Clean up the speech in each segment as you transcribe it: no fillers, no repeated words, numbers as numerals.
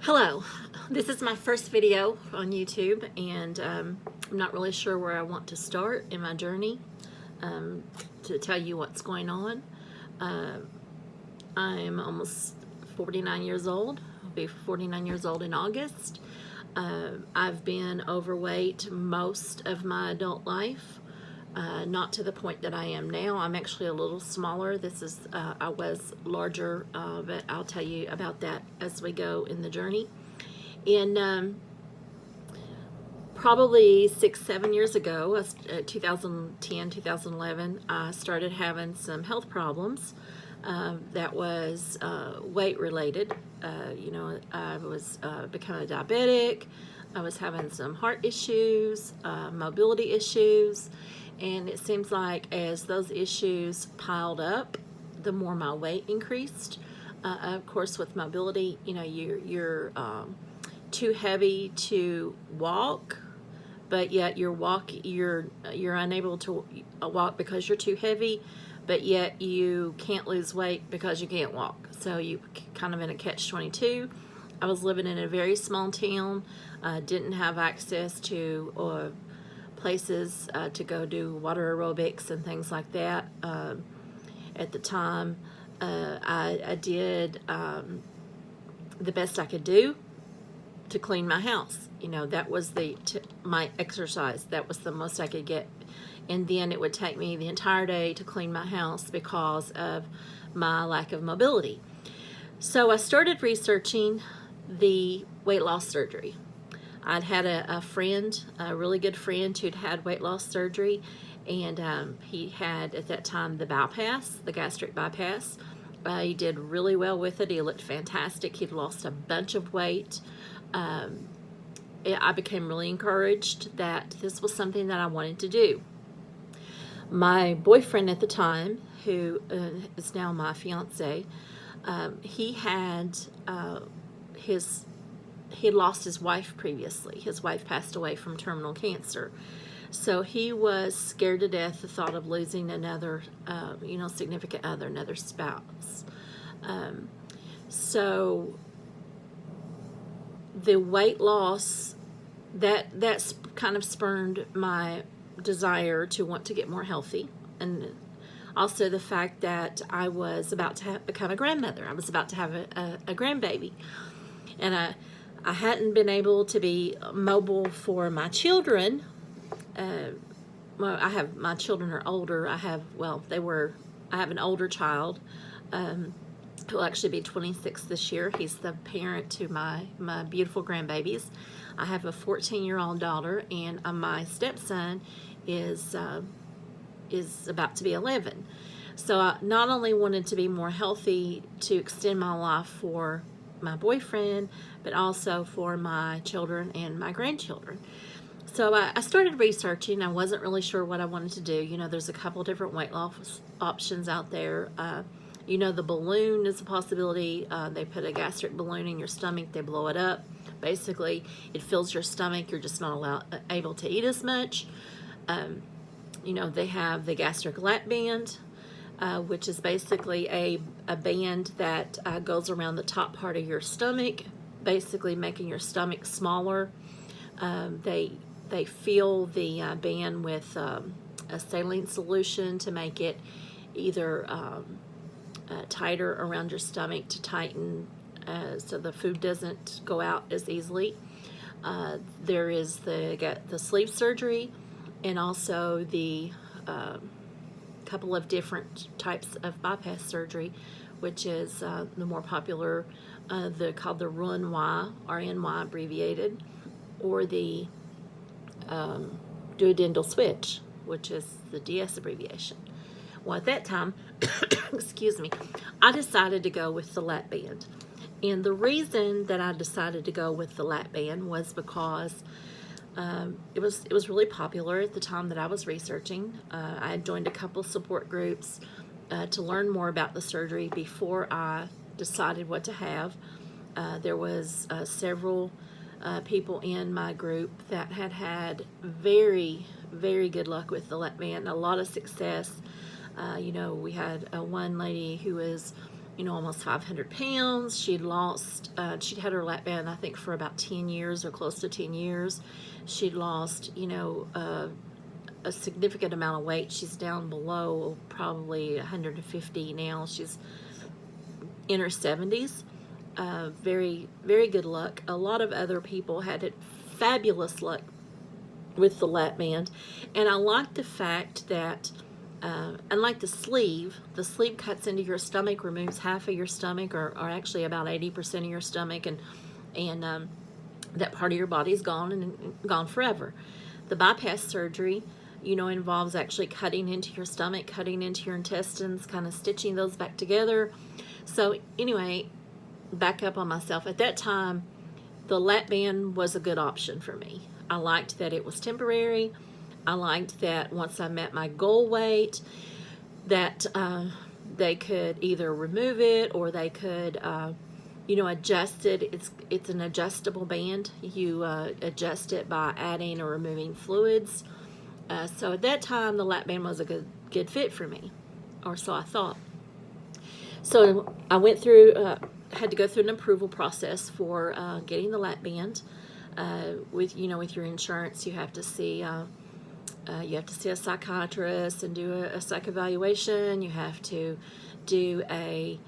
Hello, this is my first video on YouTube, and I'm not really sure where I want to start in my journey to tell you what's going on. I'm almost 49 years old. I'll be 49 years old in August. I've been overweight most of my adult life. Not to the point that I am now. I'm actually a little smaller. I was larger, but I'll tell you about that as we go in the journey. In probably 6-7 years ago, 2010, 2011, I started having some health problems that was weight related. I was becoming diabetic. I was having some heart issues, mobility issues, and it seems like as those issues piled up, the more my weight increased. Of course, with mobility, you're too heavy to walk, but yet you're unable to walk because you're too heavy, but yet you can't lose weight because you can't walk. So you kind of in a catch-22. I was living in a very small town, didn't have access to places to go do water aerobics and things like that. At the time, I did the best I could do to clean my house. That was my exercise. That was the most I could get. And then it would take me the entire day to clean my house because of my lack of mobility. So I started researching the weight loss surgery. I'd had a friend, a really good friend, who'd had weight loss surgery, and he had at that time the gastric bypass. He did really well with it. He looked fantastic. He'd lost a bunch of weight. I became really encouraged that this was something that I wanted to do. My boyfriend at the time, who is now my fiance, he had lost his wife previously. His wife passed away from terminal cancer. So he was scared to death the thought of losing another, significant other, another spouse. So the weight loss, that's kind of spurned my desire to want to get more healthy, and also the fact that I was about to become a grandmother. I was about to have a grandbaby, and I hadn't been able to be mobile for my children. My children are older. I have an older child who will actually be 26 this year. He's the parent to my beautiful grandbabies. I have a 14-year-old daughter, and my stepson is about to be 11. So I not only wanted to be more healthy to extend my life for my boyfriend, but also for my children and my grandchildren. So I started researching. I wasn't really sure what I wanted to do. There's a couple different weight loss options out there. The balloon is a possibility. They put a gastric balloon in your stomach. They blow it up. Basically, it fills your stomach. You're just not able to eat as much. They have the gastric lap band, which is basically a band that goes around the top part of your stomach, basically making your stomach smaller. They fill the band with a saline solution to make it either tighter around your stomach to tighten so the food doesn't go out as easily. There is the sleeve surgery, and also the couple of different types of bypass surgery, which is the more popular, called the RNY abbreviated, or the duodenal switch, which is the DS abbreviation. Well, at that time, excuse me, I decided to go with the lap band. And the reason that I decided to go with the lap band was because it was really popular at the time that I was researching. I had joined a couple support groups to learn more about the surgery before I decided what to have. There was several people in my group that had very, very good luck with the lap band, a lot of success. We had one lady who was almost 500 pounds. She'd had her lap band, I think, for about 10 years or close to 10 years. She'd lost, a significant amount of weight. She's down below probably 150 now. She's in her 70s. Very, very good luck. A lot of other people had fabulous luck with the lap band, and I like the fact that unlike the sleeve cuts into your stomach, removes half of your stomach, or actually about 80% of your stomach, and that part of your body is gone and gone forever. The bypass surgery, involves actually cutting into your stomach, cutting into your intestines, kind of stitching those back together. So anyway, back up on myself. At that time, the lap band was a good option for me. I liked that it was temporary. I liked that once I met my goal weight, that they could either remove it or they could, adjust it. It's an adjustable band. You adjust it by adding or removing fluids. So at that time, the lap band was a good fit for me, or so I thought. So I went through, had to go through an approval process for getting the lap band. With your insurance, you have to see a psychiatrist and do a psych evaluation. You have to do a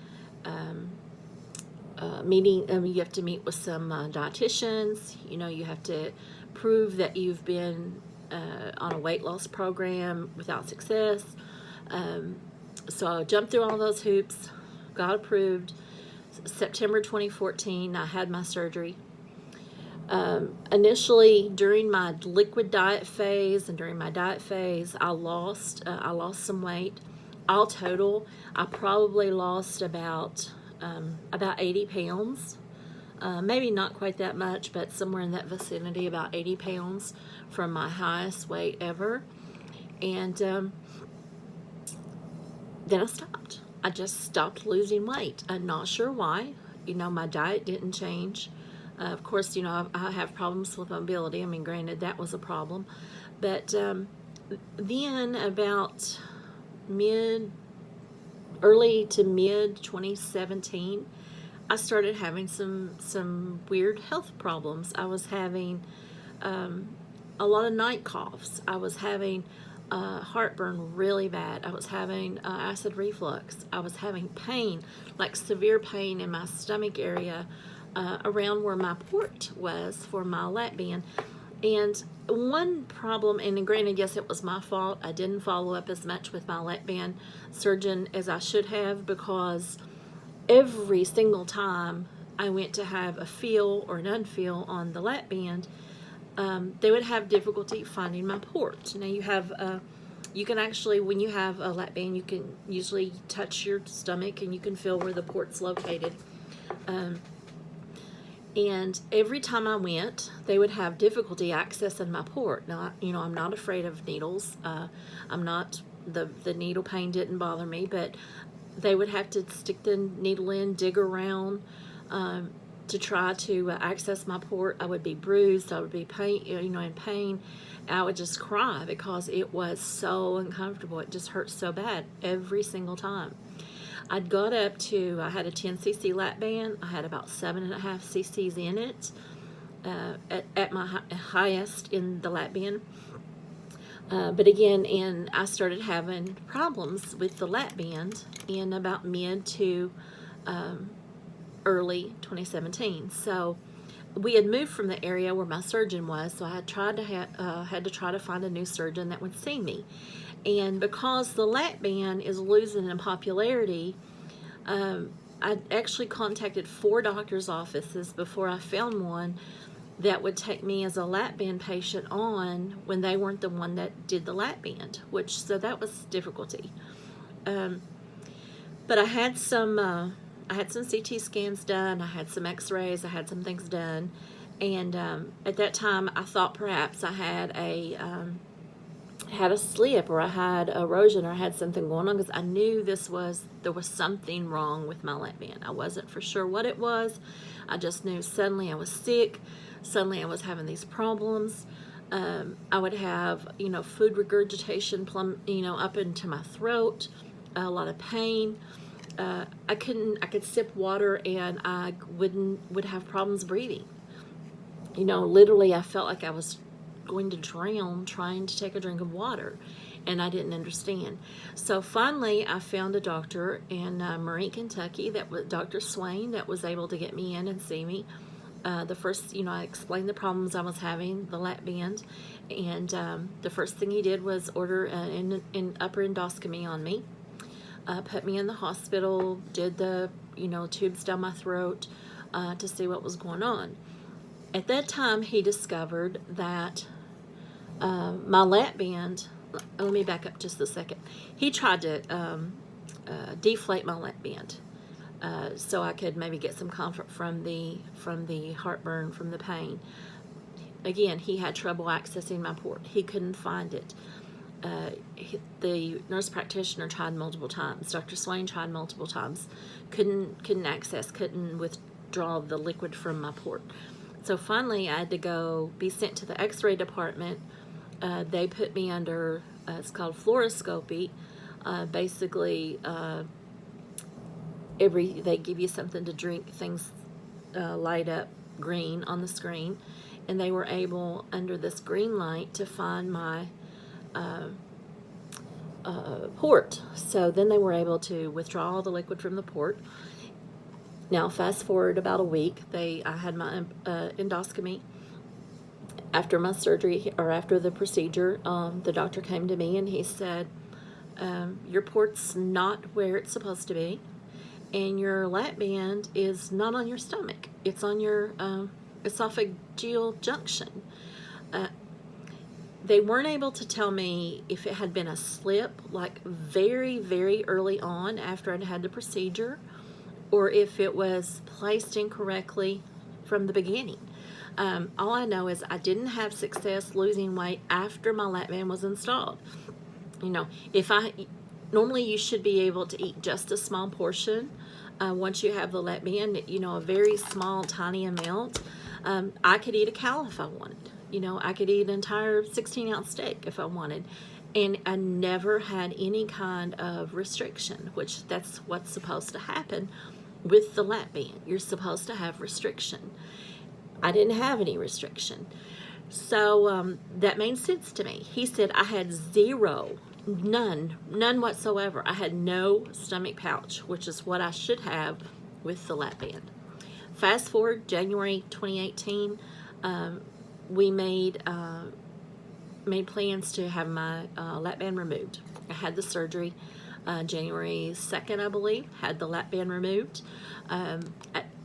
meeting. You have to meet with some dietitians. You have to prove that you've been on a weight loss program without success. So I jumped through all those hoops, got approved. September 2014, I had my surgery. Initially, during my liquid diet phase and during my diet phase, I lost some weight. All total, I probably lost about 80 pounds. Maybe not quite that much, but somewhere in that vicinity, about 80 pounds from my highest weight ever. And then I stopped. I just stopped losing weight. I'm not sure why. My diet didn't change. Of course, I have problems with mobility. I mean, granted, that was a problem. But then about early to mid 2017, I started having some weird health problems. I was having a lot of night coughs. I was having heartburn really bad. I was having acid reflux. I was having pain, like severe pain in my stomach area around where my port was for my lap band. And one problem, and granted, yes, it was my fault. I didn't follow up as much with my lap band surgeon as I should have, because every single time I went to have a feel or an unfeel on the lap band, they would have difficulty finding my port. Now you can actually, when you have a lap band, you can usually touch your stomach and you can feel where the port's located. And every time I went, they would have difficulty accessing my port. Now, I'm not afraid of needles. The needle pain didn't bother me, but they would have to stick the needle in, dig around to try to access my port. I would be bruised. I would be in pain. I would just cry because it was so uncomfortable. It just hurt so bad every single time. I had a 10cc lap band. I had about 7.5 cc's in it at my highest in the lap band. But again, I started having problems with the lap band in about mid to early 2017. So we had moved from the area where my surgeon was, so I had had to try to find a new surgeon that would see me. And because the lap band is losing in popularity, I actually contacted 4 doctor's offices before I found one that would take me as a lap band patient on when they weren't the one that did the lap band, so that was difficulty. But I had some CT scans done, I had some x-rays, I had some things done, and at that time I thought perhaps I had a slip, or I had erosion, or I had something going on, because I knew there was something wrong with my lap band. I wasn't for sure what it was. I just knew suddenly I was sick. Suddenly I was having these problems. I would have, food regurgitation up into my throat, a lot of pain. I could sip water and I would have problems breathing. You know, literally I felt like I was going to drown trying to take a drink of water, and I didn't understand. So finally I found a doctor in Murray, Kentucky, that was Dr. Swain, that was able to get me in and see me. The first, I explained the problems I was having, the lap band, and the first thing he did was order an upper endoscopy on me, put me in the hospital, did the, tubes down my throat to see what was going on. At that time, he discovered that my lap band, let me back up just a second. He tried to deflate my lap band. So I could maybe get some comfort from the heartburn, from the pain. Again, he had trouble accessing my port. He couldn't find it. The nurse practitioner tried multiple times. Dr. Swain tried multiple times. Couldn't access, couldn't withdraw the liquid from my port. So finally, I had to be sent to the X-ray department. They put me under, it's called fluoroscopy. Basically, they give you something to drink, things light up green on the screen, and they were able, under this green light, to find my port. So then they were able to withdraw all the liquid from the port. Now fast forward about a week, I had my endoscopy. After my surgery, or after the procedure, the doctor came to me and he said, your port's not where it's supposed to be, and your lap band is not on your stomach. It's on your esophageal junction. They weren't able to tell me if it had been a slip, like very, very early on after I'd had the procedure, or if it was placed incorrectly from the beginning. All I know is I didn't have success losing weight after my lap band was installed. Normally you should be able to eat just a small portion once you have the lap band, a very small, tiny amount. I could eat a cow if I wanted. I could eat an entire 16-ounce steak if I wanted. And I never had any kind of restriction, which that's what's supposed to happen with the lap band. You're supposed to have restriction. I didn't have any restriction. So that made sense to me. He said I had none whatsoever. I had no stomach pouch, which is what I should have with the lap band. Fast forward January 2018, we made plans to have my lap band removed. I had the surgery January 2nd, I believe, had the lap band removed.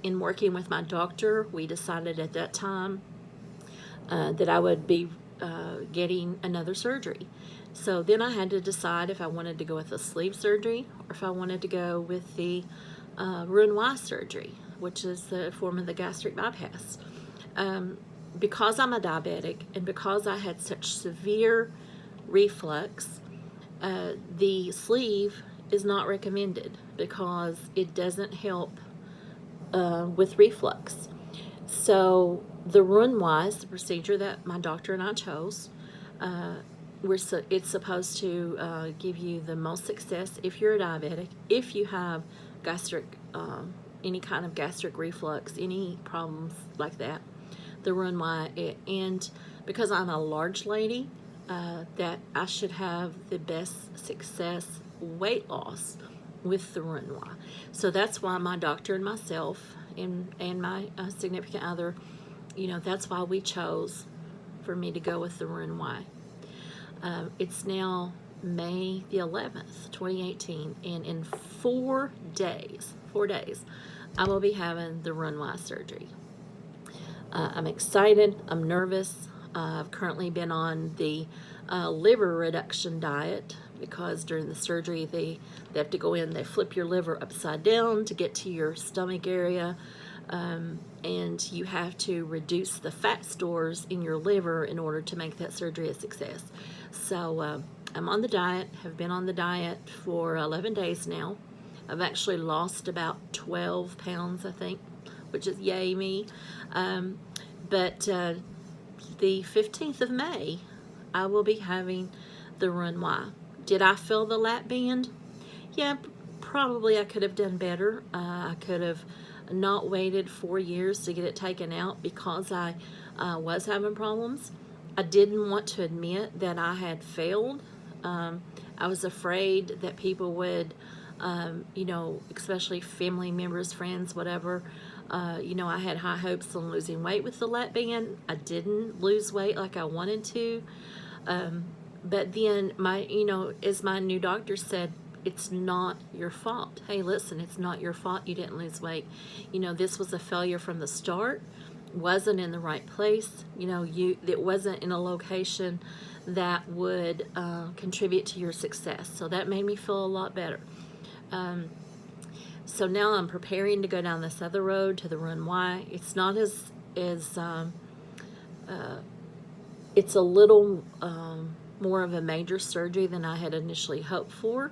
In working with my doctor, we decided at that time that I would be getting another surgery. So then I had to decide if I wanted to go with a sleeve surgery or if I wanted to go with the Roux-en-Y surgery, which is the form of the gastric bypass. Because I'm a diabetic and because I had such severe reflux, the sleeve is not recommended because it doesn't help with reflux. So the Roux-en-Y is the procedure that my doctor and I chose. It's supposed to give you the most success if you're a diabetic, if you have any kind of gastric reflux, any problems like that. The Roux-en-Y, and because I'm a large lady, that I should have the best success weight loss with the Roux-en-Y. So that's why my doctor and myself and my significant other, that's why we chose for me to go with the Roux-en-Y. It's now May the 11th, 2018, and in 4 days, I will be having the Roux-en-Y surgery. I'm excited. I'm nervous. I've currently been on the liver reduction diet because during the surgery they have to go in, they flip your liver upside down to get to your stomach area, and you have to reduce the fat stores in your liver in order to make that surgery a success. So I'm on the diet, have been on the diet for 11 days now. I've actually lost about 12 pounds, I think, which is yay me. But the 15th of May, I will be having the Roux-en-Y. Did I feel the lap band? Yeah, probably I could have done better. I could have not waited 4 years to get it taken out because I was having problems. I didn't want to admit that I had failed. I was afraid that people would, you know, especially family members, friends, whatever. You know, I had high hopes on losing weight with the lap band. I didn't lose weight like I wanted to. But then you know, as my new doctor said, it's not your fault. Hey, listen, it's not your fault you didn't lose weight. You know, this was a failure from the start. Wasn't in the right place. You know, it wasn't in a location that would contribute to your success. So that made me feel a lot better. So now I'm preparing to go down this other road to the Roux-en-Y. It's not as it's a little more of a major surgery than I had initially hoped for,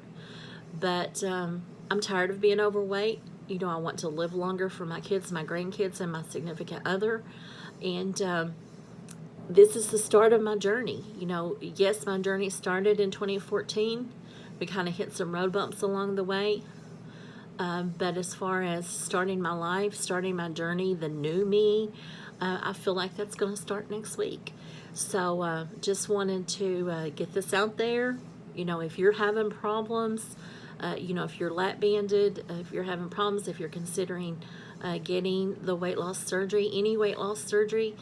but I'm tired of being overweight. You know, I want to live longer for my kids, my grandkids, and my significant other, and this is the start of my journey. You know, yes, my journey started in 2014. We kind of hit some road bumps along the way. But as far as starting my life, starting my journey, the new me, I feel like that's going to start next week. So just wanted to get this out there. You know, if you're having problems, you know, if you're lap banded, if you're having problems, if you're considering getting the weight loss surgery, any weight loss surgery,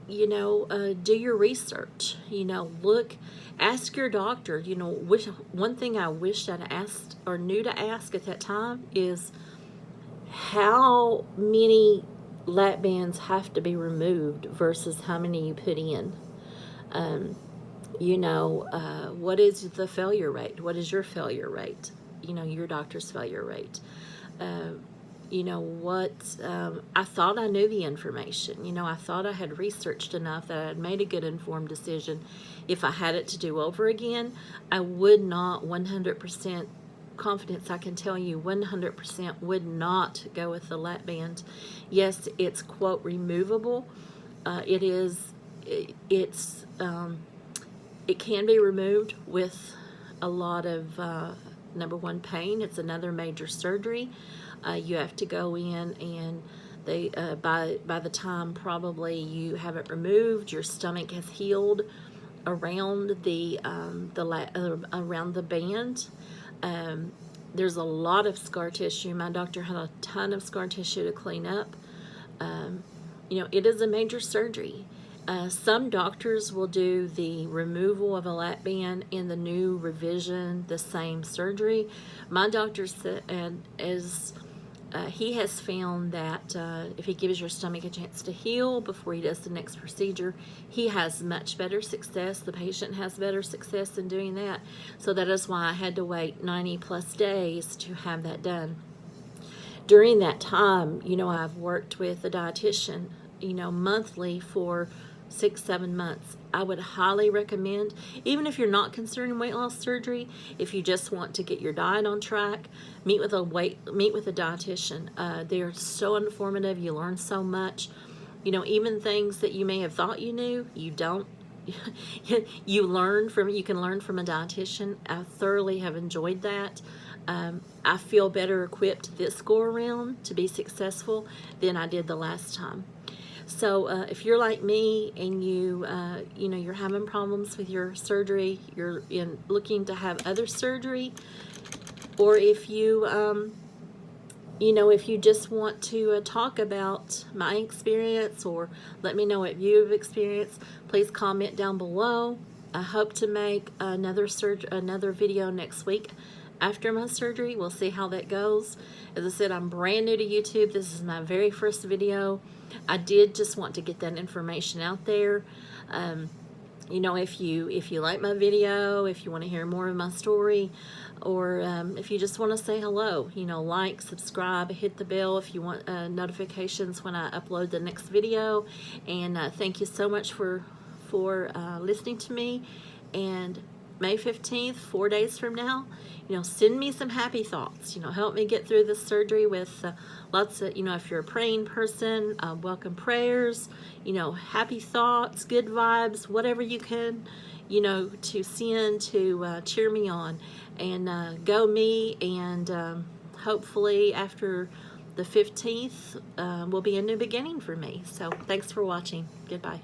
you know, do your research. You know, ask your doctor. You know, one thing I wished I'd asked or knew to ask at that time is how many lap bands have to be removed versus how many you put in. You know, what is the failure rate? What is your failure rate? You know, your doctor's failure rate. You know what, I thought I knew the information. You know, I thought I had researched enough that I had made a good informed decision. If I had it to do over again, I would not 100% confidence, I can tell you 100% would not go with the lap band. Yes, it's quote removable. It can be removed with a lot of number one, pain. It's another major surgery. You have to go in, and they by the time probably you have it removed, your stomach has healed around around the band. There's a lot of scar tissue. My doctor had a ton of scar tissue to clean up. You know, it is a major surgery. Some doctors will do the removal of a lap band in the new revision, the same surgery. My doctor said, he has found that if he gives your stomach a chance to heal before he does the next procedure, he has much better success. The patient has better success in doing that. So that is why I had to wait 90 plus days to have that done. During that time, you know, I've worked with a dietitian, you know, monthly for 6-7 months. I would highly recommend, even if you're not considering weight loss surgery, if you just want to get your diet on track, meet with a dietitian. They're so informative. You learn so much. You know, even things that you may have thought you knew, you don't. You can learn from a dietitian. I thoroughly have enjoyed that. I feel better equipped this go around to be successful than I did the last time. So if you're like me and you know, you're having problems with your surgery, you're looking to have other surgery, or if you you know, if you just want to talk about my experience or let me know what you've experienced, please comment down below. I hope to make another video next week after my surgery. We'll see how that goes. As I said, I'm brand new to YouTube. This is my very first video. I did just want to get that information out there. You know, if you like my video, if you want to hear more of my story, or if you just want to say hello, you know, like, subscribe, hit the bell if you want notifications when I upload the next video. And thank you so much for listening to me, and May 15th, 4 days from now, send me some happy thoughts. Help me get through this surgery with lots of, if you're a praying person, welcome prayers, happy thoughts, good vibes, whatever you can, to send to cheer me on. And go me, and hopefully after the 15th will be a new beginning for me. So thanks for watching. Goodbye.